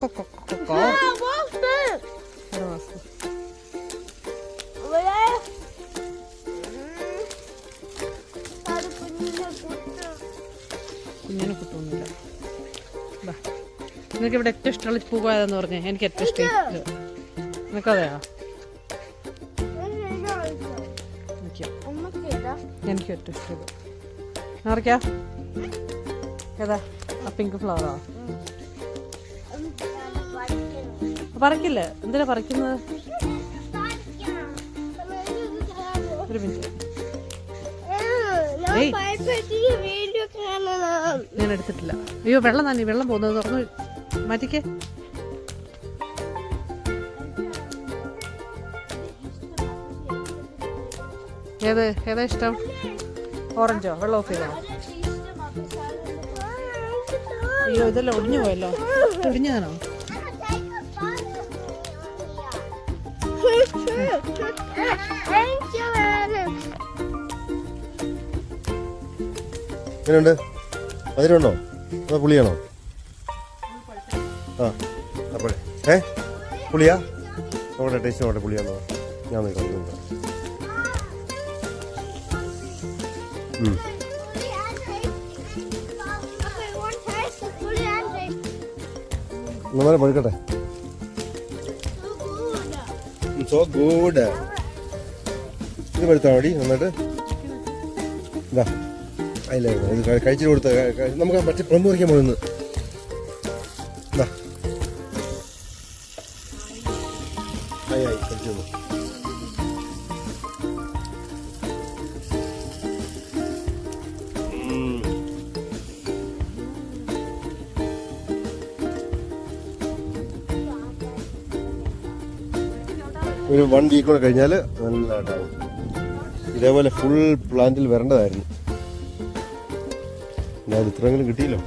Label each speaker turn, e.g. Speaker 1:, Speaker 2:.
Speaker 1: കുഞ്ഞിനെ കുത്തൊന്നുമില്ല. നിങ്ങൾക്ക് ഇവിടെ ഏറ്റവും ഇഷ്ടമുള്ള പൂവാതെന്ന് പറഞ്ഞേ. എനിക്ക് ഏറ്റവും ഇഷ്ടം നിനക്കതെയാ? എനിക്ക് ഏറ്റവും ഇഷ്ടം നിറയ്ക്കാ ഏതാ? ആ പിങ്ക് ഫ്ലവറാ? പറിക്കില്ലേ? എന്തിനാ പറിക്കുന്നത്? ഒരു മിനിറ്റ്, ഞാൻ എടുത്തിട്ടില്ല. അയ്യോ, വെള്ളം തന്നെ, വെള്ളം പോകുന്നത് തുറന്ന് മാറ്റിക്കേ. ഏതാ ഇഷ്ടം? ഓറഞ്ചോ? വെള്ളം ഓഫ് ചെയ്തോ? അയ്യോ, ഇതെല്ലാം ഒടിഞ്ഞു പോയല്ലോ. ഒടിഞ്ഞതാണോ?
Speaker 2: എങ്ങനെയുണ്ട്? മധുരമുണ്ടോ അതോ പുളിയാണോ? ആ അപ്പോഴേ പുളിയാ? നോക്കട്ടെ, ടേസ്റ്റ് നോക്കട്ടെ, പുളിയാണോ? ഞാൻ നോക്കാം. നന്നായി പഴുക്കട്ടെ. So good. ഇത് പഴുത്താ മതി നന്നായിട്ട്. ഇതാ അതിലായിരുന്നു ഇത് കഴിച്ചിട്ട് കൊടുത്ത. നമുക്ക് മറ്റേ പ്ലം പറിക്കാൻ പോകുന്നത്. ഇതാ ആയി കഴിച്ചു. ഒരു 1 വീക്ക് കൂടെ കഴിഞ്ഞാൽ നല്ലതായിട്ടാവും. ഇതേപോലെ ഫുൾ പ്ലാന്റിൽ വരേണ്ടതായിരുന്നു. ഞാൻ ഇത്രയെങ്കിലും കിട്ടിയല്ലോ.